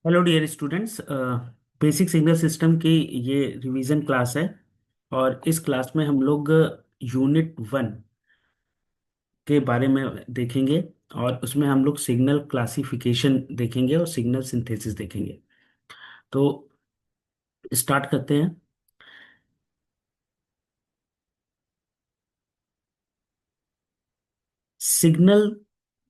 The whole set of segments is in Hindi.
Hello dear students. Basic signal system की ये रिवीजन क्लास है। और इस क्लास में हम लोग यूनिट 1 के बारे में देखेंगे। और उसमें हम लोग सिग्नल क्लासिफिकेशन देखेंगे और सिग्नल सिंथेसिस देखेंगे। तो स्टार्ट करते हैं। सिग्नल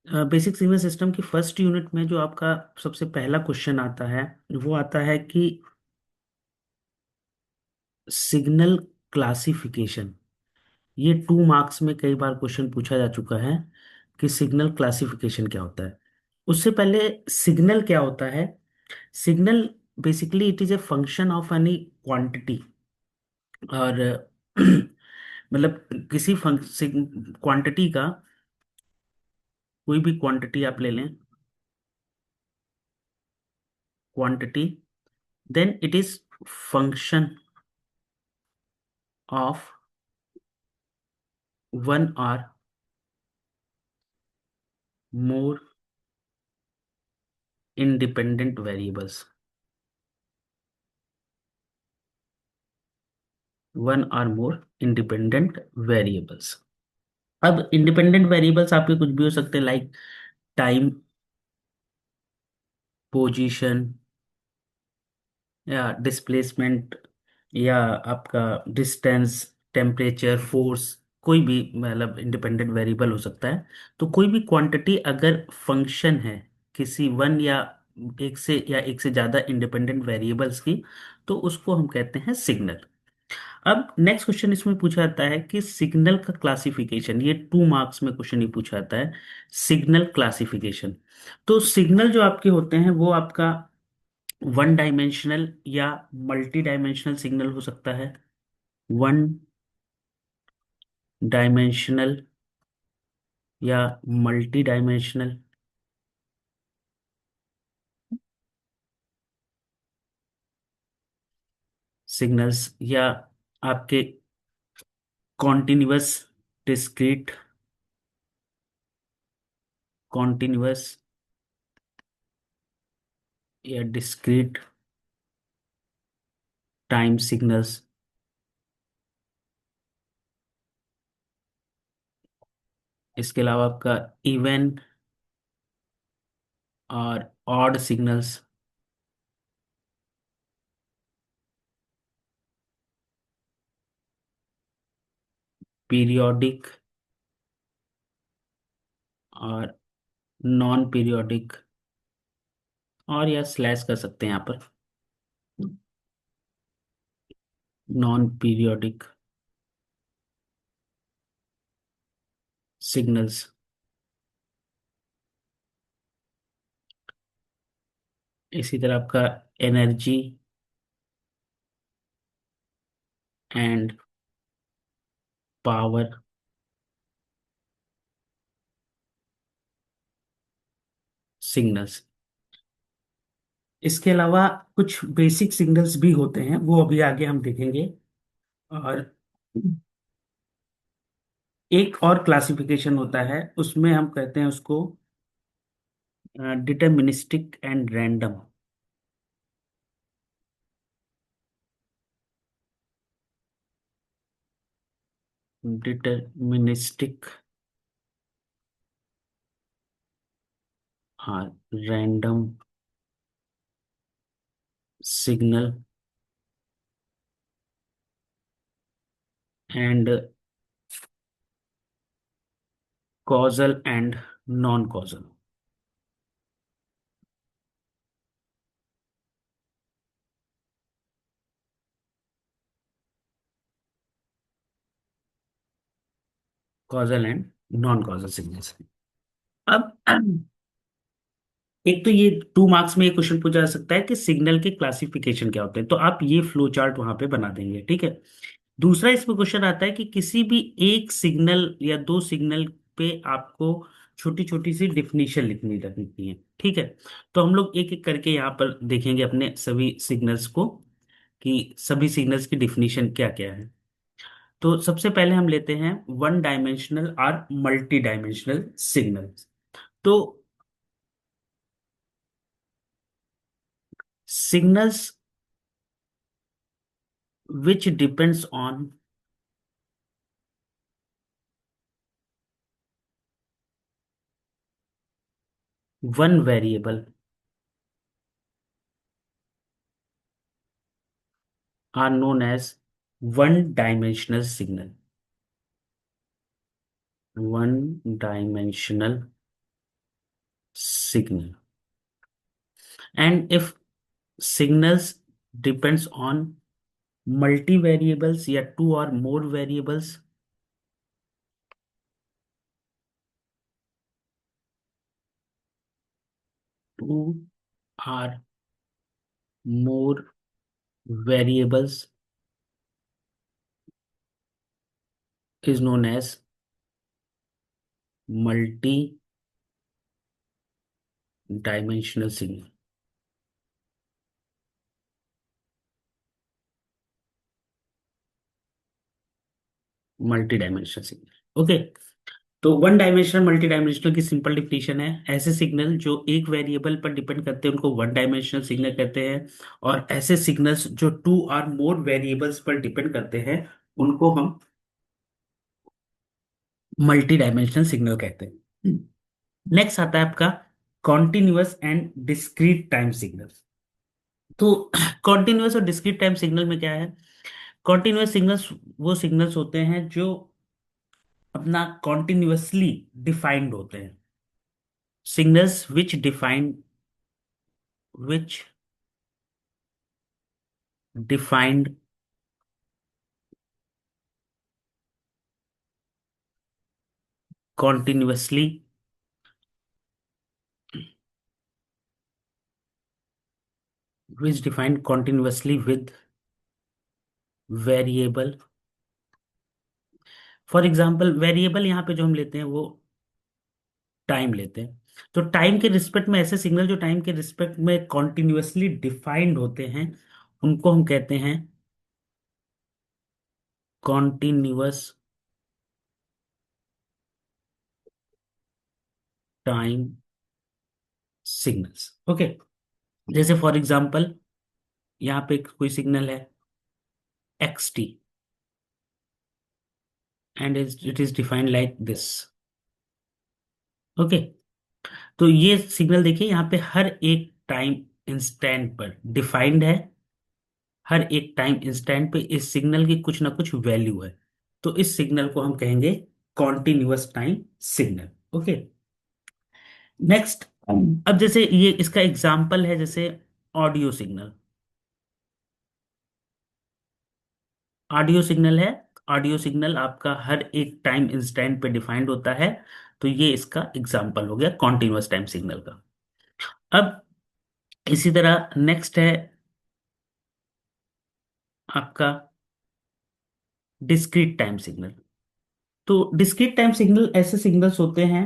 बेसिक सिग्नल सिस्टम की फर्स्ट यूनिट में जो आपका सबसे पहला क्वेश्चन आता है वो आता है कि सिग्नल क्लासिफिकेशन। ये 2 मार्क्स में कई बार क्वेश्चन पूछा जा चुका है कि सिग्नल क्लासिफिकेशन क्या होता है। उससे पहले सिग्नल क्या होता है। Signal basically it is a function of any quantity. और मतलब किसी क्वांटिटी का, कोई भी क्वांटिटी आप ले लें, quantity, then it is function of one or more independent variables. One or more independent variables. अब इंडिपेंडेंट वेरिएबल्स आपके कुछ भी हो सकते हैं, लाइक टाइम, पोजीशन, या डिस्प्लेसमेंट, या आपका डिस्टेंस, टेम्परेचर, फोर्स। कोई भी मतलब इंडिपेंडेंट वेरिएबल हो सकता है। तो कोई भी क्वांटिटी अगर फंक्शन है किसी वन या एक से ज्यादा इंडिपेंडेंट वेरिएबल्स की, तो उसको हम कहते हैं सिग्नल। अब नेक्स्ट क्वेश्चन इसमें पूछा जाता है कि सिग्नल का क्लासिफिकेशन। ये 2 मार्क्स में क्वेश्चन ही पूछा जाता है, सिग्नल क्लासिफिकेशन। तो सिग्नल जो आपके होते हैं वो आपका वन डायमेंशनल या मल्टी डायमेंशनल सिग्नल हो सकता है। वन डायमेंशनल या मल्टी डायमेंशनल सिग्नल्स, या आपके कॉन्टिन्यूअस, डिस्क्रीट, कॉन्टिन्यूअस या डिस्क्रीट टाइम सिग्नल्स। इसके अलावा आपका इवन और ऑड सिग्नल्स, पीरियोडिक और नॉन पीरियोडिक, और या स्लैश कर सकते हैं यहाँ पर, नॉन पीरियोडिक सिग्नल्स। इसी तरह आपका एनर्जी एंड पावर सिग्नल्स। इसके अलावा कुछ बेसिक सिग्नल्स भी होते हैं, वो अभी आगे हम देखेंगे। और एक और क्लासिफिकेशन होता है, उसमें हम कहते हैं उसको डिटर्मिनिस्टिक एंड रैंडम। डिटर्मिनिस्टिक और random signal and causal and non causal. Causal and non causal signals. अब एक तो ये 2 मार्क्स में ये क्वेश्चन पूछा जा सकता है कि सिग्नल के क्लासिफिकेशन क्या होते हैं, तो आप ये फ्लो चार्ट वहां पे बना देंगे, ठीक है। दूसरा इसमें क्वेश्चन आता है कि किसी भी एक सिग्नल या दो सिग्नल पे आपको छोटी छोटी सी डिफिनीशन लिखनी है, ठीक है। तो हम लोग एक एक करके यहाँ पर देखेंगे अपने सभी सिग्नल्स को कि सभी सिग्नल्स की डिफिनीशन क्या क्या है। तो सबसे पहले हम लेते हैं वन डायमेंशनल और मल्टी डायमेंशनल सिग्नल। तो signals which depends on one variable are known as one dimensional signal. One dimensional signal. And if signals depends on multivariables या two or more variables, two or more variables is known as multi-dimensional signal. Multi dimensional signal, okay. तो वन डायमेंशनल मल्टी डायमेंशनल की सिंपल डिफिनेशन है, ऐसे सिग्नल जो एक वेरिएबल पर डिपेंड करते हैं उनको वन डायमेंशनल सिग्नल कहते हैं, और ऐसे सिग्नल्स जो टू और मोर वेरिएबल्स पर डिपेंड करते हैं उनको हम मल्टी डायमेंशनल सिग्नल कहते हैं। नेक्स्ट आता है आपका continuous and discrete time signal. तो कॉन्टिन्यूअस और डिस्क्रीट टाइम सिग्नल में क्या है? कॉन्टिन्यूअस सिग्नल्स वो सिग्नल्स होते हैं जो अपना कॉन्टिन्यूअसली डिफाइंड होते हैं। Signals which defined continuously which defined continuously with variable। For example variable यहाँ पे जो हम लेते हैं वो टाइम लेते हैं। तो टाइम के रिस्पेक्ट में ऐसे सिग्नल जो टाइम के रिस्पेक्ट में कॉन्टिन्यूअसली डिफाइंड होते हैं उनको हम कहते हैं कॉन्टिन्यूअस टाइम सिग्नल्स, ओके। जैसे फॉर एग्जाम्पल यहाँ पे कोई सिग्नल है x T and it is defined like this, okay. तो ये सिग्नल देखिए यहाँ पे हर एक टाइम इंस्टेंट पर डिफाइंड है, हर एक टाइम इंस्टेंट पे इस सिग्नल की कुछ ना कुछ वैल्यू है। तो इस सिग्नल को हम कहेंगे continuous time signal, okay. Next, अब जैसे ये इसका एग्जांपल है जैसे ऑडियो सिग्नल। ऑडियो सिग्नल है, ऑडियो सिग्नल आपका हर एक टाइम इंस्टेंट पे डिफाइंड होता है। तो ये इसका एग्जांपल हो गया कॉन्टिन्यूअस टाइम सिग्नल का। अब इसी तरह नेक्स्ट है आपका डिस्क्रीट टाइम सिग्नल। तो डिस्क्रीट टाइम सिग्नल ऐसे सिग्नल्स होते हैं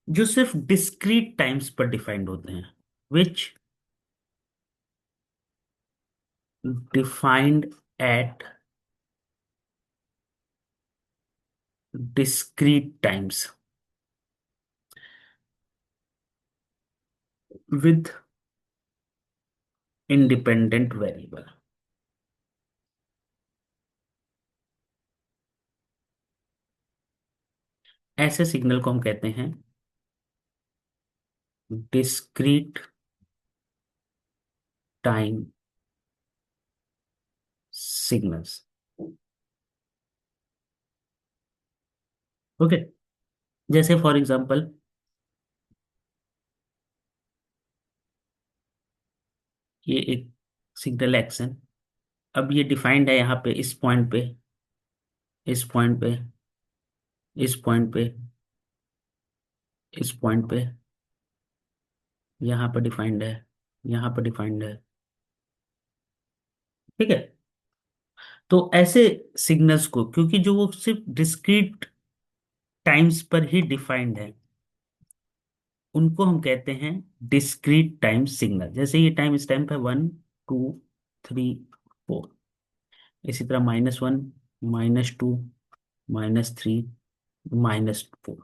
जो सिर्फ डिस्क्रीट टाइम्स पर डिफाइंड होते हैं, which defined at discrete times with independent variable. ऐसे सिग्नल को हम कहते हैं डिस्क्रीट टाइम सिग्नल्स, ओके। जैसे फॉर एग्जांपल ये एक सिग्नल एक्स है, अब ये डिफाइंड है यहाँ पे इस पॉइंट पे, इस पॉइंट पे, इस पॉइंट पे, इस पॉइंट पे, यहाँ पर डिफाइंड है, यहाँ पर डिफाइंड है, ठीक है। तो ऐसे सिग्नल्स को क्योंकि जो वो सिर्फ डिस्क्रीट टाइम्स पर ही डिफाइंड है उनको हम कहते हैं डिस्क्रीट टाइम सिग्नल। जैसे ये टाइम इस टाइम पे 1 2 3 4, इसी तरह -1 -2 -3 -4।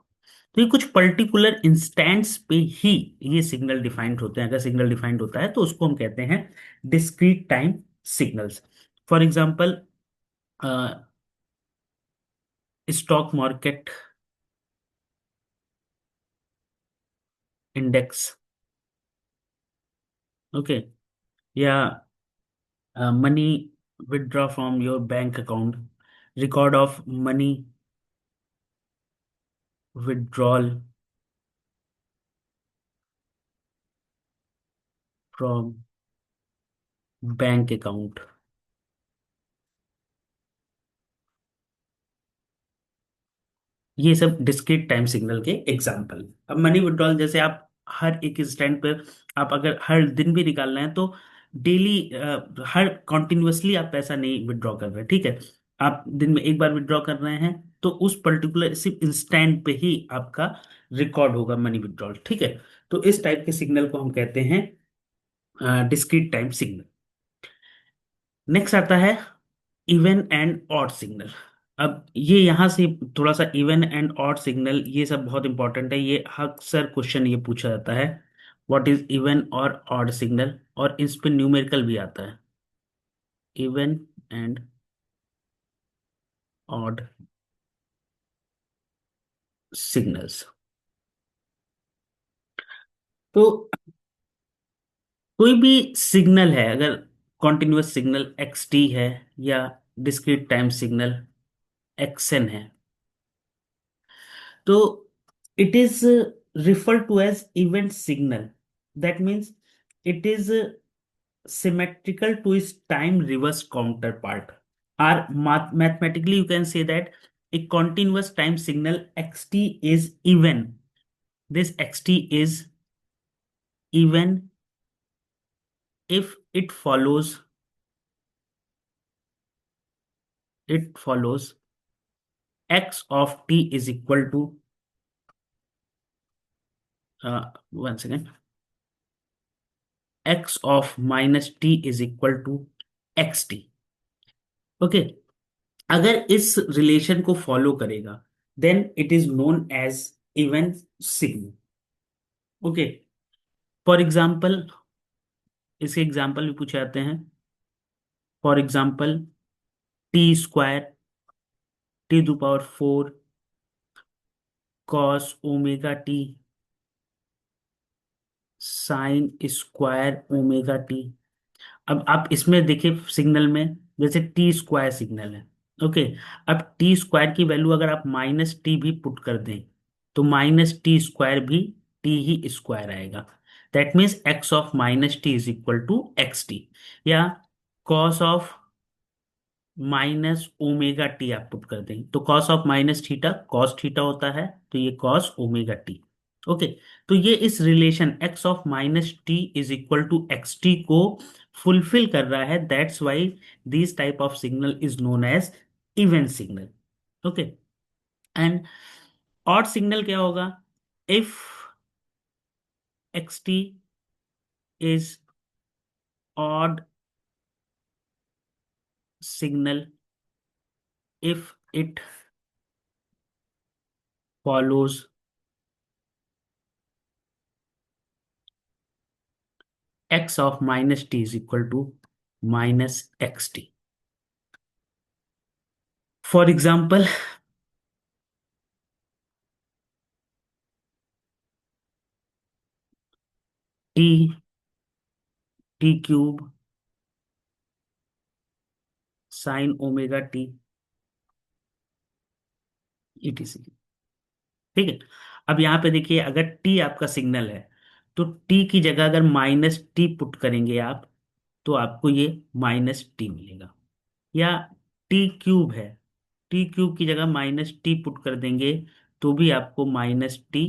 तो ये कुछ पर्टिकुलर इंस्टेंट्स पे ही ये सिग्नल डिफाइंड होते हैं। अगर सिग्नल डिफाइंड होता है तो उसको हम कहते हैं discrete time signals. For example, stock market index, okay, या money withdraw from your bank account, record of money withdrawal from bank account, ये सब डिस्क्रीट टाइम सिग्नल के एग्जाम्पल। अब मनी विड्रॉल जैसे आप हर एक इंस्टेंट पे, आप अगर हर दिन भी निकालना है तो डेली, हर कॉन्टिन्यूअसली आप पैसा नहीं विड्रॉ कर रहे, ठीक है। आप दिन में एक बार विड्रॉ कर रहे हैं तो उस पर्टिकुलर सिर्फ इंस्टेंट पे ही आपका रिकॉर्ड होगा मनी विड्रॉल, ठीक है। तो इस टाइप के सिग्नल को हम कहते हैं डिस्क्रीट टाइम सिग्नल। नेक्स्ट आता है इवन एंड ऑड सिग्नल। अब ये यहाँ से थोड़ा सा इवन एंड ऑड सिग्नल, ये सब बहुत इंपॉर्टेंट है, ये अक्सर क्वेश्चन ये पूछा जाता है, व्हाट इज इवन और ऑड सिग्नल, और इस पे न्यूमेरिकल भी आता है, इवन एंड ऑड सिग्नल्स। तो कोई भी सिग्नल है, अगर कॉन्टिन्यूअस सिग्नल एक्स टी है या discrete time signal X N है, तो it is referred to as event signal. That means it is symmetrical to its time reverse counterpart. Or mathematically, you can say that a continuous time signal xt is even. This xt is even if it follows x of t is equal to, one second, x of minus t is equal to xt, okay. अगर इस रिलेशन को फॉलो करेगा then it is known as even signal, okay. For example, इसके एग्जाम्पल भी पूछे जाते हैं। For example, T square, T two power 4 cos omega T sine square omega T. अब आप इसमें देखिए सिग्नल में, जैसे टी स्क्वायर सिग्नल है, ओके। अब टी स्क्वायर की वैल्यू अगर आप माइनस टी भी पुट कर दें तो माइनस टी स्क्वायर भी टी ही स्क्वायर आएगा। That means X of minus T is equal to x T. या cos of minus omega T आप पुट कर दें तो cos of minus theta cos theta होता है, तो ये कॉस ओमेगा टी, ओके। तो ये इस relation X of minus T is equal to x T को फुलफिल कर रहा है। That's why this type of signal is known as even signal, okay. And odd signal क्या होगा? If X T is odd signal if it follows x of minus t is equal to minus xt. For example, t t cube sin omega T etc, ठीक है। अब यहाँ पे देखिए, अगर t आपका सिग्नल है तो t की जगह अगर माइनस टी पुट करेंगे आप तो आपको ये माइनस टी मिलेगा। या टी क्यूब है, टी क्यूब की जगह माइनस टी पुट कर देंगे तो भी आपको माइनस टी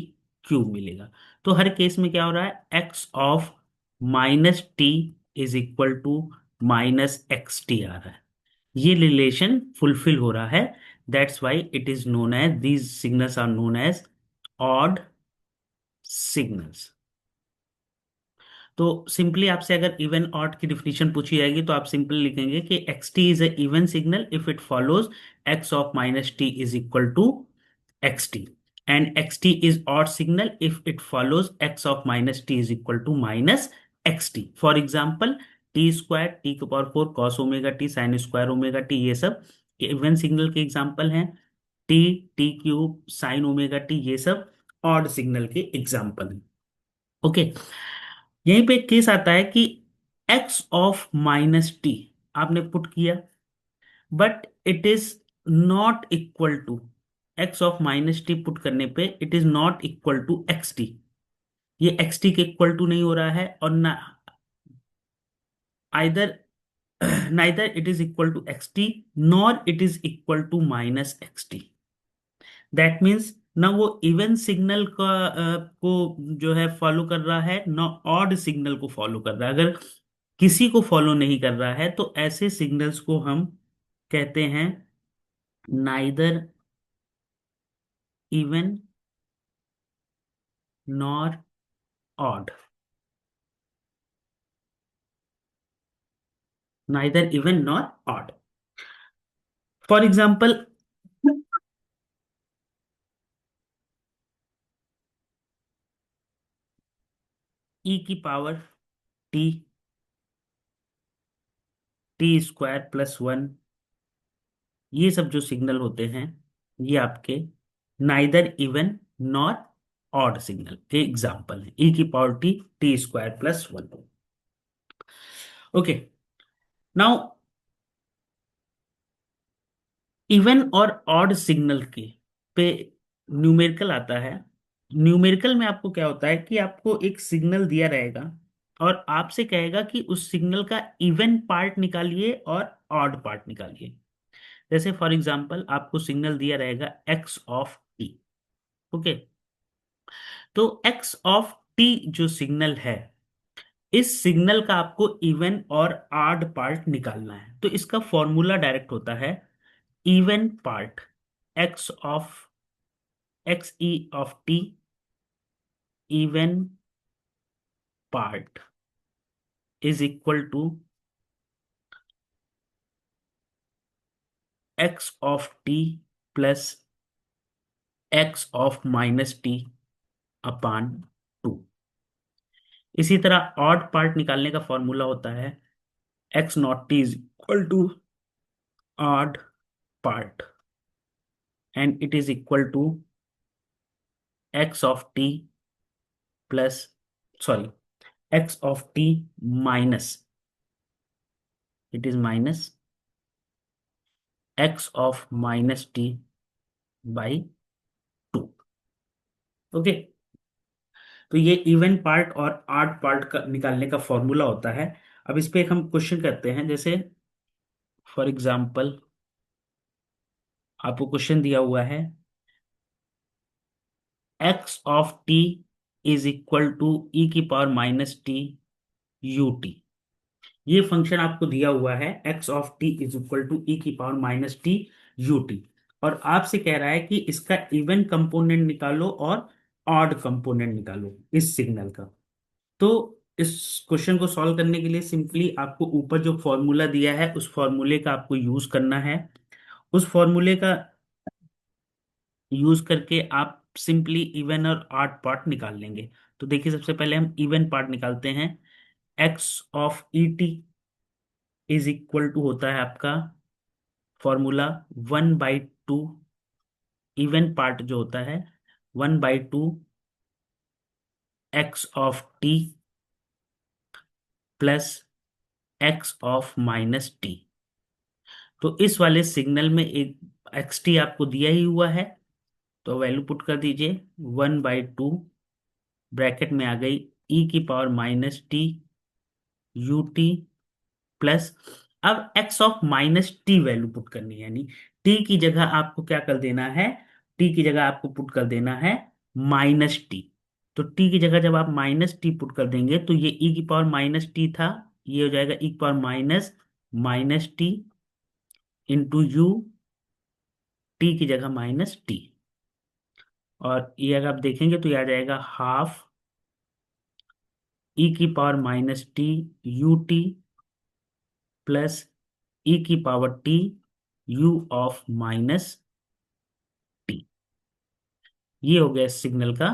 क्यूब मिलेगा। तो हर केस में क्या हो रहा है, X of minus T is equal to minus X T आ रहा है। ये रिलेशन फुलफिल हो रहा है। That's why it is known as, these signals are known as odd signals. तो सिंपली आपसे अगर इवन ऑड की डिफिनीशन पूछी जाएगी तो आप सिंपली लिखेंगे कि X T is a even signal if it follows X of minus T is equal to x T. and xt is odd signal if it follows x of minus t is equal to minus xt. For example T square T के power four cos omega T sine square omega T, ये सब इवन सिग्नल के एग्जाम्पल हैं। T T cube sine omega T, ये सब ऑड सिग्नल के एग्जाम्पल हैं। ओके, यहीं पे एक केस आता है कि एक्स ऑफ माइनस टी आपने पुट किया, but it is not equal to x of minus T put करने पे it is not equal to x T. ये एक्स टी के इक्वल टू नहीं हो रहा है, और ना either neither it is equal to x T nor it is equal to minus X T. That means ना वो इवन सिग्नल का को जो है फॉलो कर रहा है, ना ऑड सिग्नल को फॉलो कर रहा है। अगर किसी को फॉलो नहीं कर रहा है तो ऐसे सिग्नल्स को हम कहते हैं neither even nor odd. Neither even nor odd. For example E की power T, T square plus one, ये सब जो सिग्नल होते हैं ये आपके neither even nor odd signal के एग्जाम्पल हैं। ई की power T T square plus one. Okay, now even और ऑड सिग्नल के पे न्यूमेरिकल आता है। न्यूमेरिकल में आपको क्या होता है कि आपको एक सिग्नल दिया रहेगा और आपसे कहेगा कि उस सिग्नल का इवन पार्ट निकालिए और ऑड पार्ट निकालिए। जैसे फॉर एग्जांपल आपको सिग्नल दिया रहेगा एक्स ऑफ टी। ओके, तो एक्स ऑफ टी जो सिग्नल है, इस सिग्नल का आपको इवन और ऑड पार्ट निकालना है। तो इसका फॉर्मूला डायरेक्ट होता है even part X of X E of T even part is equal to x of T plus X of minus T upon two. इसी तरह ऑड पार्ट निकालने का फॉर्मूला होता है X not T is equal to odd part and it is equal to x of T plus, sorry, X of T minus, it is minus X of minus T by two. Okay, तो ये इवन पार्ट और ऑड पार्ट का निकालने का फॉर्मूला होता है। अब इस पे एक हम क्वेश्चन करते हैं। जैसे फॉर एग्जांपल आपको क्वेश्चन दिया हुआ है X of T is equal to E की power minus T U T. ये फंक्शन आपको दिया हुआ है X of T is equal to E की power minus T U T, और आपसे कह रहा है कि इसका इवन कंपोनेंट निकालो और ऑड कंपोनेंट निकालो इस सिग्नल का। तो इस क्वेश्चन को सॉल्व करने के लिए सिंपली आपको ऊपर जो फॉर्मूला दिया है उस फॉर्मूले का आपको यूज करना है। उस फॉर्मूले का यूज करके आप सिंपली इवन और ऑड पार्ट निकाल लेंगे। तो देखिए, सबसे पहले हम इवन पार्ट निकालते हैं। X of E T is equal to होता है आपका formula one by two, even part जो होता है one by two x of T plus X of minus T. तो इस वाले सिग्नल में एक एक्स टी आपको दिया ही हुआ है, तो वैल्यू पुट कर दीजिए वन बाई टू, ब्रैकेट में आ गई ई की power minus T U T plus, अब X of minus T value put करनी है, यानी टी की जगह आपको क्या कर देना है, टी की जगह आपको पुट कर देना है माइनस टी। तो टी की जगह जब आप माइनस टी पुट कर देंगे तो ये ई की पावर माइनस टी था, ये हो जाएगा ई की power minus minus T into you, T की जगह माइनस टी, और ये अगर आप देखेंगे तो ये आ जाएगा हाफ ई की power minus T U T plus E की power T U of minus T. ये हो गया सिग्नल का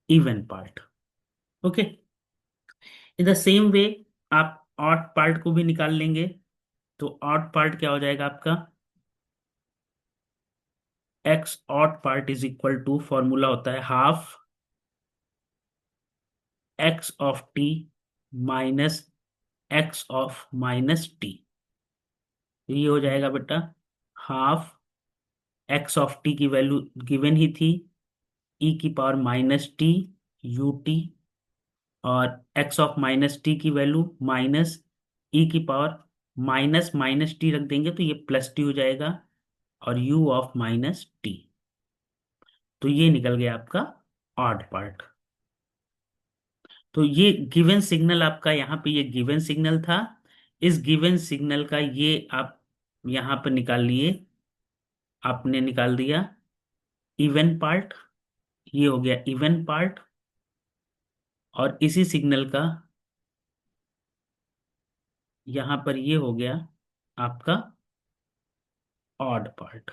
even part. Okay. In the same way आप ऑड पार्ट को भी निकाल लेंगे। तो ऑड पार्ट क्या हो जाएगा आपका? X odd part is equal to, formula होता है half X of T minus X of minus T. ये हो जाएगा बेटा हाफ एक्स ऑफ टी की वैल्यू गिवन ही थी, ई की power minus T U T, और एक्स ऑफ माइनस टी की वैल्यू माइनस ई की पावर माइनस माइनस टी रख देंगे तो ये प्लस टी हो जाएगा, और u ऑफ माइनस टी। तो ये निकल गया आपका ऑड पार्ट। तो ये गिवन सिग्नल आपका, यहाँ पे ये गिवन सिग्नल था। इस गिवन सिग्नल का ये आप यहाँ पर निकाल लिए, आपने निकाल दिया इवन पार्ट। ये हो गया इवन पार्ट। और इसी सिग्नल का यहाँ पर ये हो गया आपका ऑड पार्ट।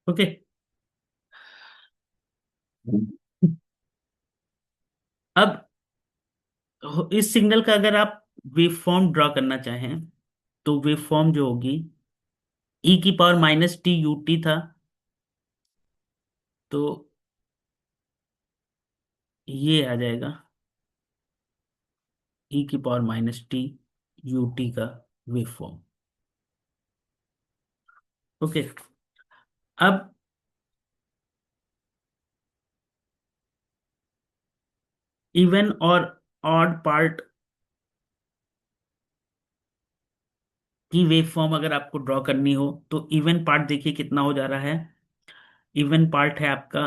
ओके। अब इस सिग्नल का अगर आप वेव फॉर्म ड्रॉ करना चाहें तो वेव फॉर्म जो होगी, ई की power minus T U T था, तो ये आ जाएगा ई की power minus T U T का वेव फॉर्म। ओके। अब इवन और ऑड पार्ट की वेव फॉर्म अगर आपको ड्रॉ करनी हो तो इवन पार्ट देखिए कितना हो जा रहा है। इवन पार्ट है आपका,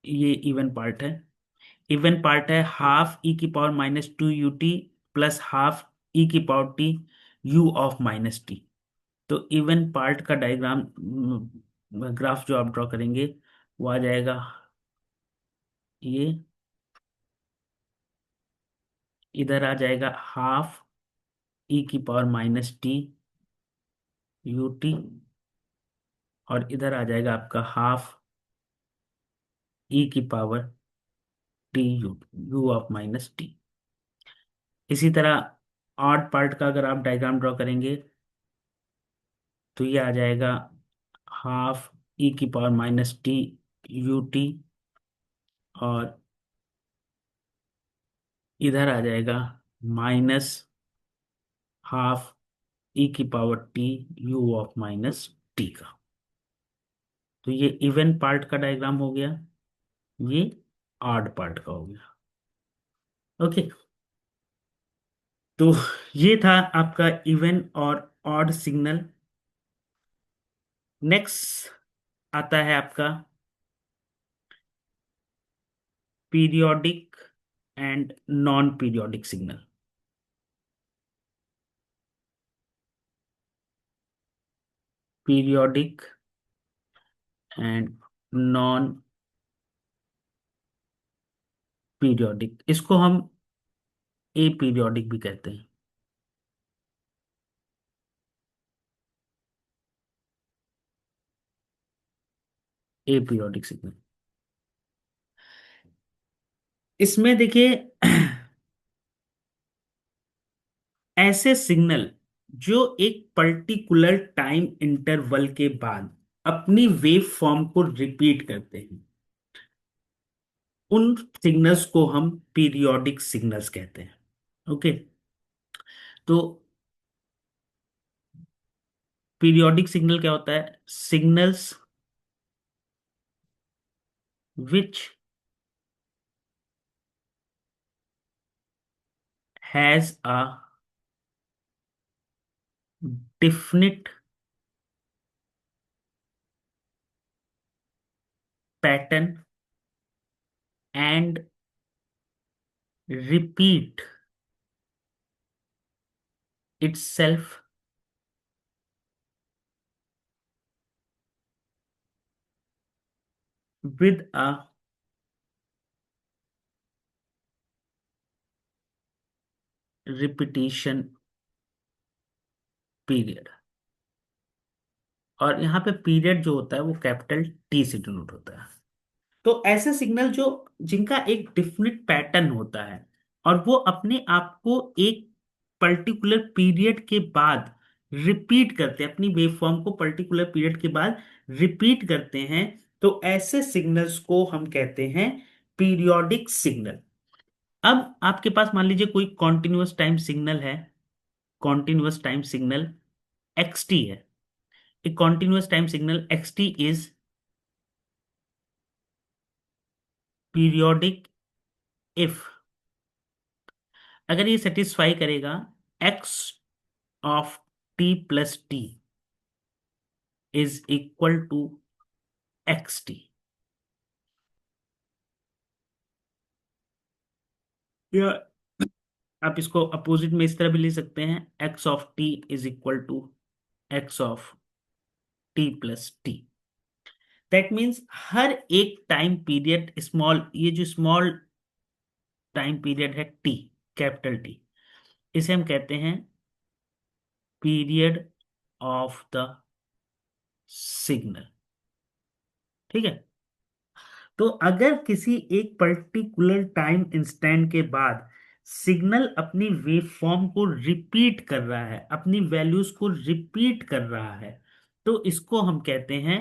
ये इवन पार्ट है। इवन पार्ट है हाफ ई की power minus two u T plus half ई की power T U of minus T. तो इवन पार्ट का डायग्राम, ग्राफ जो आप ड्रॉ करेंगे वो आ जाएगा ये, इधर आ जाएगा हाफ ई की power minus T U T, और इधर आ जाएगा आपका हाफ ई की power T U, you of minus T. इसी तरह ऑड पार्ट का अगर आप डायग्राम ड्रॉ करेंगे तो ये आ जाएगा हाफ ई की power minus T U T, और इधर आ जाएगा माइनस हाफ ई की power T U of minus T का। तो ये इवन पार्ट का डायग्राम हो गया, ये ऑड पार्ट का हो गया। ओके। तो ये था आपका इवन और ऑड सिग्नल। नेक्स्ट आता है आपका periodic and non periodic signal. Periodic and non periodic, इसको हम ए पीरियोडिक भी कहते हैं। ए पीरियोडिक सिग्नल, इसमें देखिए ऐसे सिग्नल जो एक पर्टिकुलर टाइम इंटरवल के बाद अपनी वेव फॉर्म को रिपीट करते हैं, उन सिग्नल्स को हम पीरियोडिक सिग्नल्स कहते हैं। ओके। तो पीरियोडिक सिग्नल क्या होता है? Signals which has a definite pattern and repeat itself with a repetition period। और यहाँ पे पीरियड जो होता है वो कैपिटल टी से डिनोट होता है। तो ऐसे सिग्नल जो जिनका एक डिफिनिट पैटर्न होता है और वो अपने आप को एक पर्टिकुलर पीरियड के बाद रिपीट करते हैं, अपनी वेवफॉर्म को पर्टिकुलर पीरियड के बाद रिपीट करते हैं, तो ऐसे सिग्नल्स को हम कहते हैं पीरियोडिक सिग्नल। अब आपके पास मान लीजिए कोई कॉन्टिन्यूअस टाइम सिग्नल है, continuous time signal x T है। A continuous time signal x T is periodic if, अगर ये सेटिस्फाई करेगा x of T plus t is equal to x T, या आप इसको अपोजिट में इस तरह भी लिख सकते हैं, x of T is equal to x of T plus t. That means हर एक टाइम पीरियड, स्मॉल, ये जो स्मॉल टाइम पीरियड है टी, कैपिटल टी, इसे हम कहते हैं पीरियड ऑफ द सिग्नल। ठीक है। तो अगर किसी एक पर्टिकुलर टाइम इंस्टेंट के बाद सिग्नल अपनी वेव फॉर्म को रिपीट कर रहा है, अपनी वैल्यूज को रिपीट कर रहा है, तो इसको हम कहते हैं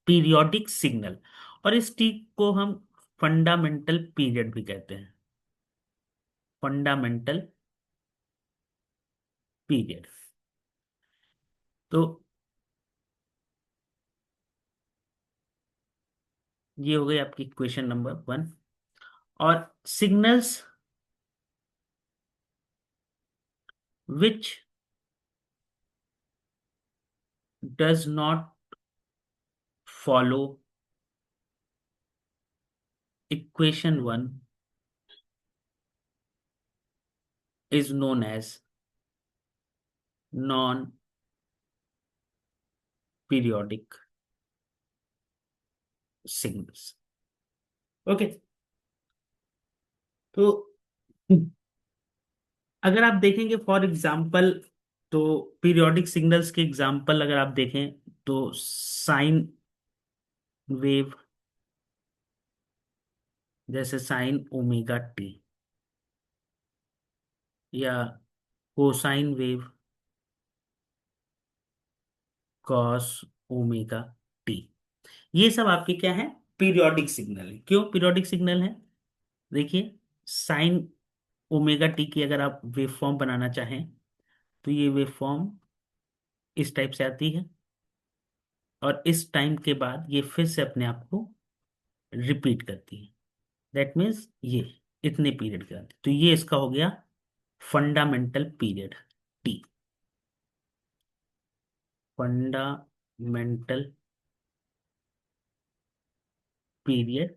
पीरियोडिक सिग्नल। और इस टी को हम फंडामेंटल पीरियड भी कहते हैं, फंडामेंटल पीरियड। तो ये हो गई आपकी क्वेश्चन नंबर वन। और signals which does not follow equation one is known as non periodic signals। Okay. तो अगर आप देखेंगे फॉर एग्जांपल, तो पीरियोडिक सिग्नल्स के एग्जांपल अगर आप देखें तो साइन वेव, जैसे साइन ओमेगा टी, या cosine wave cos omega T, ये सब आपके क्या है, पीरियोडिक सिग्नल है। क्यों पीरियोडिक सिग्नल है? देखिए, साइन ओमेगा टी की अगर आप वेव फॉर्म बनाना चाहें तो ये वेव फॉर्म इस टाइप से आती है, और इस टाइम के बाद ये फिर से अपने आप को रिपीट करती है। दैट मीन्स ये इतने पीरियड के बाद, तो ये इसका हो गया fundamental period T, fundamental period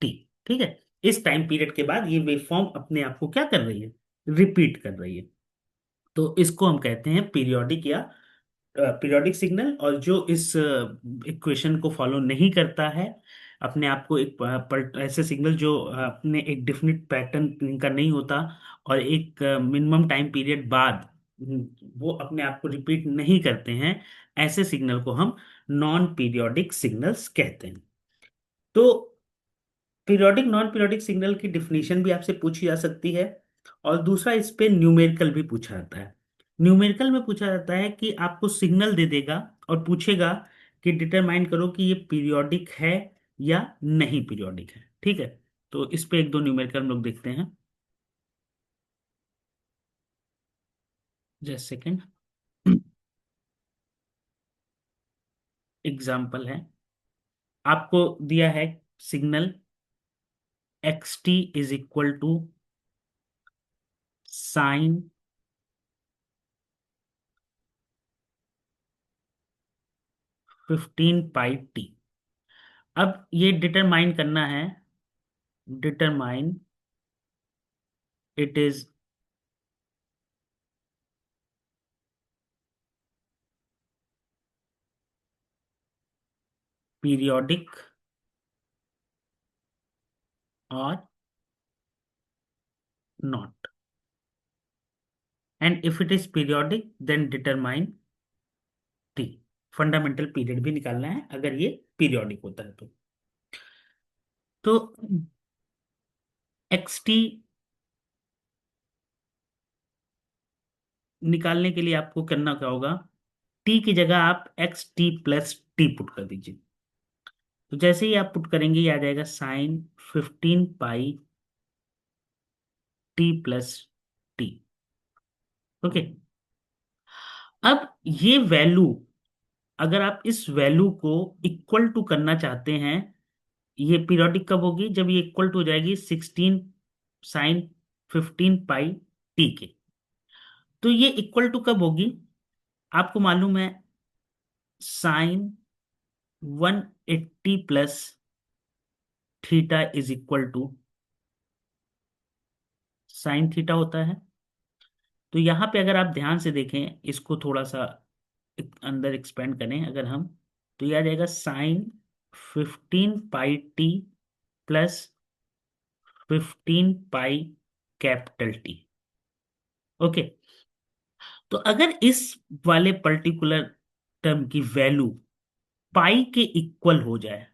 T. ठीक है। इस टाइम पीरियड के बाद ये वेवफॉर्म अपने आप को क्या कर रही है, रिपीट कर रही है। तो इसको हम कहते हैं पीरियोडिक या पीरियोडिक सिग्नल। और जो इस इक्वेशन को फॉलो नहीं करता है, अपने आप को एक ऐसे सिग्नल जो अपने एक डिफिनिट पैटर्न का नहीं होता और एक मिनिमम टाइम पीरियड बाद वो अपने आप को रिपीट नहीं करते हैं, ऐसे सिग्नल को हम नॉन पीरियोडिक सिग्नल्स कहते हैं। तो पीरियोडिक नॉन पीरियोडिक सिग्नल की डिफिनीशन भी आपसे पूछी जा सकती है। और दूसरा, इस पे न्यूमेरिकल भी पूछा जाता है। न्यूमेरिकल में पूछा जाता है कि आपको सिग्नल दे देगा और पूछेगा कि डिटरमाइन करो कि ये पीरियोडिक है या नहीं पीरियोडिक है। ठीक है। तो इस पे एक दो न्यूमेरिकल हम लोग देखते हैं। Just second. एग्जाम्पल है, आपको दिया है signal x T is equal to sine 15 pi T. अब ये डिटरमाइन करना है, determine it is periodic or not, and if it is periodic then determine T. Fundamental period भी निकालना है अगर ये पीरियोडिक होता है तो एक्स टी निकालने के लिए आपको करना क्या होगा, टी की जगह आप x T plus T put कर दीजिए। तो जैसे ही आप पुट करेंगे ये आ जाएगा sine 15 pi t plus T. Okay. अब ये वैल्यू, अगर आप इस वैल्यू को इक्वल टू करना चाहते हैं, ये पीरियोडिक कब होगी, जब ये इक्वल टू हो जाएगी 16 sin 15 पाई टी के। तो ये इक्वल टू कब होगी, आपको मालूम है sine 180 plus theta is equal to sine theta होता है। तो यहां पे अगर आप ध्यान से देखें, इसको थोड़ा सा अंदर एक्सपेंड करें अगर हम, तो ये आ जाएगा sine 15 pi t plus 15 pi capital t. Okay. तो अगर इस वाले पर्टिकुलर टर्म की वैल्यू पाई के इक्वल हो जाए,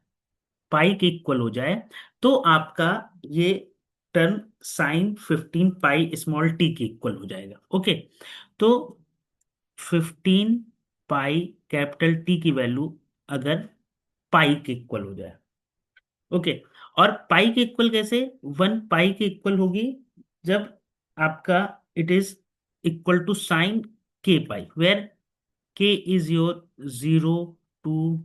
पाई के इक्वल हो जाए, तो आपका ये term sine 15 pi small T के इक्वल हो जाएगा। ओके। तो 15 पाई कैपिटल टी की वैल्यू अगर पाई के इक्वल हो जाए। ओके। और पाई के इक्वल कैसे, 1 पाई के इक्वल होगी जब आपका it is equal to sine K pi, where K is your 0, 2,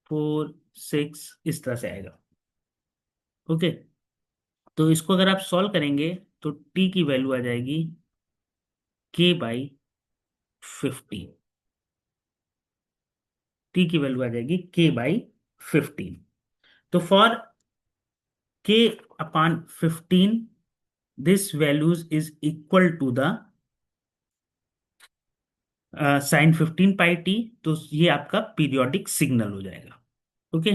4, 6, इस तरह से आएगा। ओके। तो इसको अगर आप सॉल्व करेंगे तो टी की वैल्यू आ जाएगी k/15। टी की वैल्यू आ जाएगी k/15। तो for k/15 this values is equal to the sine 15 pi T. तो ये आपका पीरियोडिक सिग्नल हो जाएगा। Okay.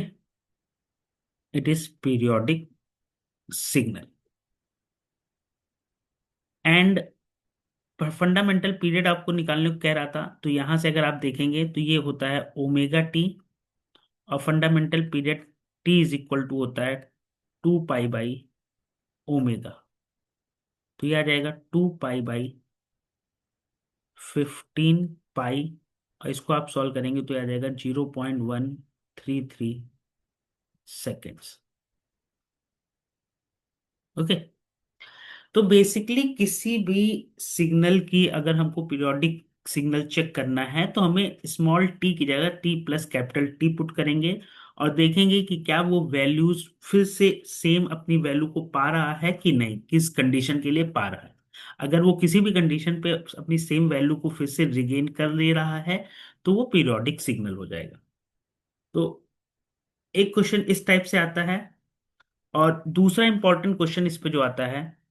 It is periodic signal. And fundamental period आपको निकालने को कह रहा था, तो यहां से अगर आप देखेंगे तो ये होता है ओमेगा टी, और fundamental period T is equal to होता है 2 पाई/ओमेगा। तो ये आ जाएगा 2 पाई/15 पाई, और इसको आप सॉल्व करेंगे तो ये आ जाएगा 0.133 सेकेंड्स। ओके। तो बेसिकली किसी भी सिग्नल की अगर हमको पीरियोडिक सिग्नल चेक करना है तो हमें स्मॉल टी की जगह T plus capital T put करेंगे, और देखेंगे कि क्या वो वैल्यूज फिर से सेम अपनी वैल्यू को पा रहा है कि नहीं, किस कंडीशन के लिए पा रहा है। अगर वो किसी भी कंडीशन पे अपनी सेम वैल्यू को फिर से रिगेन कर ले रहा है तो वो पीरियोडिक सिग्नल हो जाएगा। तो एक क्वेश्चन इस टाइप से आता है। और दूसरा इंपॉर्टेंट क्वेश्चन इस पे जो आता है